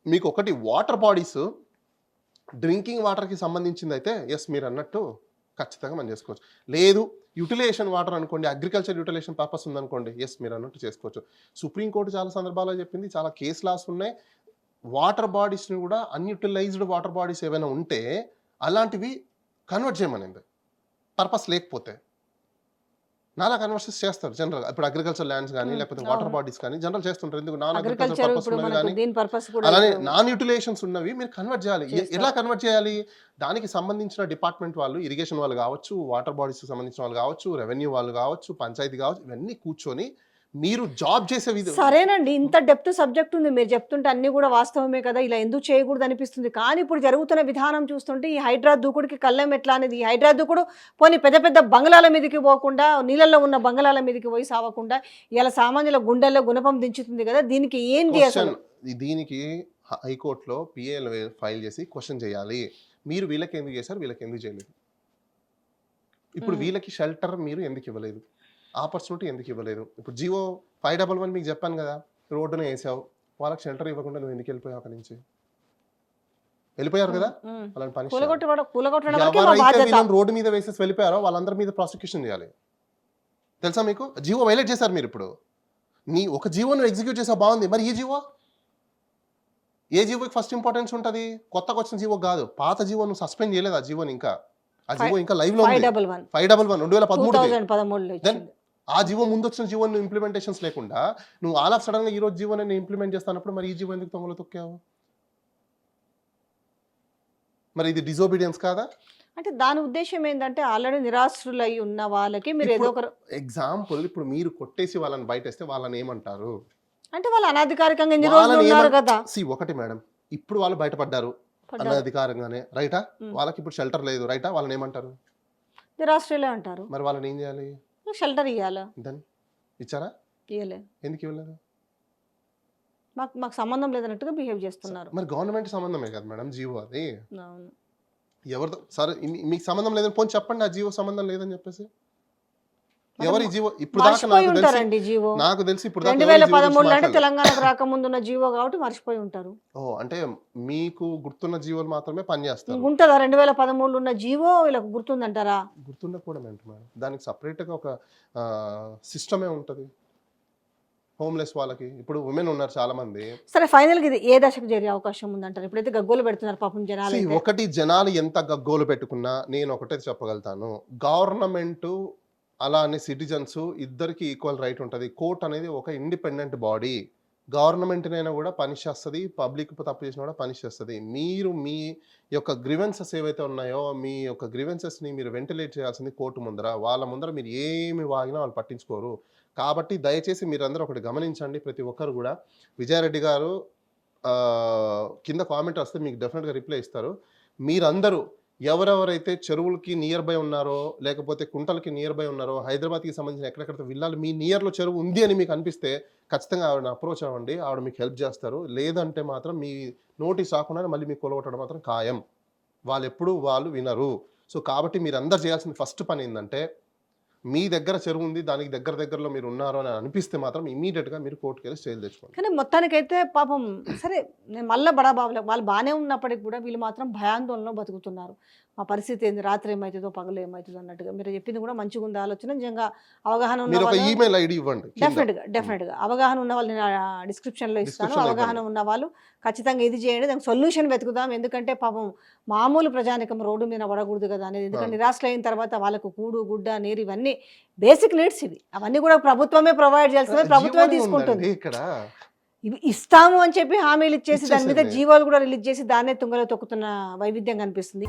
మీకు ఒకటి వాటర్ బాడీస్ డ్రింకింగ్ వాటర్కి సంబంధించింది అయితే ఎస్ మీరు అన్నట్టు ఖచ్చితంగా మనం చేసుకోవచ్చు. లేదు యూటిలైజేషన్ వాటర్ అనుకోండి, అగ్రికల్చర్ యూటిలైజేషన్ పర్పస్ ఉందనుకోండి, ఎస్ మీరు అన్నట్టు చేసుకోవచ్చు. సుప్రీంకోర్టు చాలా సందర్భాల్లో చెప్పింది, చాలా కేస్ లాస్ ఉన్నాయి. వాటర్ బాడీస్ని కూడా అన్యూటిలైజ్డ్ వాటర్ బాడీస్ ఏమైనా ఉంటే అలాంటివి కన్వర్ట్ చేయమనింది, పర్పస్ లేకపోతే. నాలా కన్వర్షన్స్ చేస్తారు జనరల్. ఇప్పుడు అగ్రికల్చర్ ల్యాండ్స్ కానీ లేకపోతే వాటర్ బాడీస్ కానీ జనరల్ చేస్తుంటారు. ఎందుకు నాన్ అగ్రికల్చర్ పర్పస్ ఉన్నవి కానీ అలానే నాన్ యూటిలైజేషన్స్ ఉన్నవి మీరు కన్వర్ట్ చేయాలి. ఎలా కన్వర్ట్ చేయాలి? దానికి సంబంధించిన డిపార్ట్మెంట్ వాళ్ళు, ఇరిగేషన్ వాళ్ళు కావచ్చు, వాటర్ బాడీస్కి సంబంధించిన వాళ్ళు కావచ్చు, రెవెన్యూ వాళ్ళు కావచ్చు, పంచాయతీ కావచ్చు, ఇవన్నీ కూర్చొని మీరు జాబ్ చేసే విధంగా. సరేనండి, ఇంత డెప్త్ సబ్జెక్ట్ ఉంది, మీరు చెప్తుంటే అన్ని కూడా వాస్తవమే కదా, ఇలా ఎందుకు చేయకూడదు అనిపిస్తుంది. కానీ ఇప్పుడు జరుగుతున్న విధానం చూస్తుంటే ఈ హైడ్రా దూకుడికి కళ్ళం ఎట్లా అనేది, ఈ హైడ్రా దూకుడు పోనీ పెద్ద పెద్ద బంగళాల మీదకి పోకుండా, నీళ్ళల్లో ఉన్న బంగళాల మీదకి పోయి సావకుండా ఇలా సామాన్యుల గుండెల్లో గుణపం దించుతుంది కదా. దీనికి ఏం చేయాలి? దీనికి హైకోర్టులో పిఏలు ఫైల్ చేసి క్వశ్చన్ చేయాలి. మీరు వీళ్ళకి ఎందుకు చేశారు, వీళ్ళకి ఎందుకు చేయలేదు? ఇప్పుడు వీళ్ళకి షెల్టర్ మీరు ఎందుకు ఇవ్వలేదు, ఆపర్చునిటీ ఎందుకు ఇవ్వలేదు? ఇప్పుడు జియో 511 మీకు చెప్పాను కదా, రోడ్డునే వేసావు, వాళ్ళకి షెల్టర్ ఇవ్వకుండా నువ్వు ఎందుకు వెళ్ళిపోయావు? అక్కడి నుంచి వెళ్ళిపోయారు కదా, వాళ్ళని పనిష్ రోడ్డు మీద వేసేసి వెళ్ళిపోయారో వాళ్ళందరి మీద ప్రాసిక్యూషన్ చేయాలి. తెలుసా మీకు? జియో వైలేట్ చేశారు మీరు. ఇప్పుడు నీ ఒక జియో నువ్వు ఎగ్జిక్యూట్ చేసావు, బాగుంది, మరి ఈ జియో, ఏ జియోకి ఫస్ట్ ఇంపార్టెన్స్ ఉంటుంది? కొత్తగా వచ్చిన జియో కాదు, పాత జియో నువ్వు సస్పెండ్ చేయలేదు. ఆ జియోని ఇంకా, ఆ జియో ఇంకా లైవ్ లో 511 2013. ఆ జివో ముందు వచ్చిన జివోని ఇంప్లిమెంటేషన్స్ లేకుండా నువ్వు ఆల్ ఆఫ్ సడన్ గా ఈ రోజు జివోని నేను ఇంప్లిమెంట్ చేస్తున్నప్పుడు మరి ఈ జివో ఎందుకు తొంగలో తొక్కావు? మరి ఇది డిజోబీడియన్స్ కాదా? అంటే దాని ఉద్దేశం ఏంటంటే ఆల్రెడీ నిరాశ్రులై ఉన్న వాళ్ళకి మీరు ఏదో ఒక ఎగ్జాంపుల్, ఇప్పుడు మీరు కొట్టేసి వాళ్ళని బయటేస్తే వాళ్ళని ఏమంటారు? అంటే వాళ్ళు అనాధికారికంగా ఎన్ని రోజులు ఉన్నారు కదా. ఒకటి మేడం, ఇప్పుడు వాళ్ళు బయటపడ్డారు అనాధికారంగానే, రైటా? వాళ్ళకి ఇప్పుడు షెల్టర్ లేదు, రైటా? వాళ్ళని ఏమంటారు? నిరాశ్రులే అంటారు. మరి వాళ్ళని ఏం చేయాలి? షెల్టర్ ఇవ్వాలా? ఇచ్చారా? ఇవ్వలే. ఎందుకు ఇవ్వలేదు? మాకు సంబంధం లేదన్నట్టుగా బిహేవ్ చేస్తున్నారు. మరి గవర్నమెంట్ సంబంధమే కదా మేడం జీవో అది. ఎవరితో సరే మీకు సంబంధం లేదని పోనీ చెప్పండి, ఆ జీవో సంబంధం లేదని చెప్పేసి. ఎవరి జీవో ఇప్పుడు దాకా నాకు తెలిసి ఇప్పుడు 2013 అంటే తెలంగాణకు రాకముందు ఉన్న జీవో కాబట్టి మర్చిపోయి ఉంటారు. అంటే మీకు గుర్తున్న జీవోలు మాత్రమే పనిచేస్తారు. ఉంటుందా 2013 ఉన్న జీవో వీళ్ళకి గుర్తుందంటారా? గుర్తుండకూడదు మేడం, దానికి సపరేట్ గా ఒక సిస్టమే ఉంటది హోమ్లెస్ వాళ్ళకి. ఇప్పుడు ఉమెన్ ఉన్నారు చాలా మంది. సరే, ఫైనల్ గా ఇది ఏ దశకు చేరే అవకాశం ఉందంటారు? ఇప్పుడైతే గగ్గోలు పెడుతున్నారు పాపం జనాలు. ఒకటి, జనాలు ఎంత గగ్గోలు పెట్టుకున్నా నేను ఒకటే చెప్పగలుగుతాను, గవర్నమెంట్ అలానే సిటిజన్స్ ఇద్దరికి ఈక్వల్ రైట్ ఉంటుంది. కోర్ట్ అనేది ఒక ఇండిపెండెంట్ బాడీ, గవర్నమెంట్‌నైనా కూడా పనిష్ చేస్తది. పబ్లిక్ తప్పు చేసినా కూడా పనిష్ చేస్తది. మీరు మీ యొక్క గ్రీవెన్సెస్ ఏవైతే ఉన్నాయో, మీ యొక్క గ్రీవెన్సెస్‌ని మీరు వెంటిలేట్ చేయాల్సింది కోర్ట్ ముందర. వాళ్ళ ముందర మీరు ఏమి వాగినా వాళ్ళు పట్టించుకోరు. కాబట్టి దయచేసి మీరందరూ ఒకటి గమనించండి ప్రతి ఒక్కరు గూడా. విజయారెడ్డి గారు కింద కామెంట్ వస్తే మీకు డెఫినిట్‌గా రిప్లై ఇస్తారు. మీరందరూ ఎవరెవరైతే చెరువులకి నియర్ బై ఉన్నారో, లేకపోతే కుంటలకి నియర్ బై ఉన్నారో, హైదరాబాద్‌కి సంబంధించిన ఎక్కడెక్కడైతే విల్లాలు మీ నియర్‌లో చెరువు ఉంది అని మీకు అనిపిస్తే ఖచ్చితంగా ఆవిడని అప్రోచ్ అవ్వండి. ఆవిడ మీకు హెల్ప్ చేస్తారు. లేదంటే మాత్రం మీ నోటీస్ రాకుండానే మళ్ళీ మీకు కొలగొట్టడం మాత్రం ఖాయం. వాళ్ళెప్పుడు వాళ్ళు వినరు. సో, కాబట్టి మీరందరూ చేయాల్సిన ఫస్ట్ పనేందంటే, మీ దగ్గర చెరువు ఉంది, దానికి దగ్గరలో మీరు ఉన్నారు అని అనిపిస్తే మాత్రం ఇమ్మీడియేట్‌గా మీరు కోర్ట్‌కెళ్ళి స్టేలు తెచ్చుకోండి. కానీ మొత్తానికైతే పాపం సరే నేను మళ్ళా బడాబాబులకు వాళ్ళు బాగానే ఉన్నప్పటికి కూడా వీళ్ళు మాత్రం భయాందోళనలో బతుకుతున్నారు. మా పరిస్థితి ఏంది, రాత్రి ఏమవుతుందో పగలు ఏమవుతుందో అన్నట్టుగా. మీరు చెప్పింది కూడా మంచిగా ఉంది ఆలోచన. నిజంగా అవగాహన ఉన్న మీరు ఒక వాళ్ళు ఈమెయిల్ ఐడీ ఇవ్వండి కింద. డెఫినెట్గా అవగాహన ఉన్న వాళ్ళు నేను డిస్క్రిప్షన్లో ఇస్తాను. డిస్క్రిప్షన్‌లో అవగాహన ఇవ్వండి. ఉన్న వాళ్ళు ఖచ్చితంగా ఇది చేయండి, దానికి సొల్యూషన్ వెతుకుదాం. ఎందుకంటే పాపం మామూలు ప్రజానికం రోడ్డు మీద పడకూడదు కదా అనేది. ఎందుకంటే నిరాశలు అయిన తర్వాత వాళ్ళకు కూడు గుడ్డ నీరు ఇవన్నీ బేసిక్ నీడ్స్ ఇవి. అవన్నీ కూడా ప్రభుత్వమే ప్రొవైడ్ చేయాల్సింది, ప్రభుత్వమే జీవోనే తీసుకుంటుంది. ఉందండి ఇక్కడ. ఇవి ఇస్తాము అని చెప్పి హామీలు ఇచ్చేసి దాని మీద ఇచ్చేసింది. జీవోలు కూడా రిలీజ్ చేసి దాన్నే తుంగలో తొక్కుతున్న వైవిధ్యం కనిపిస్తుంది.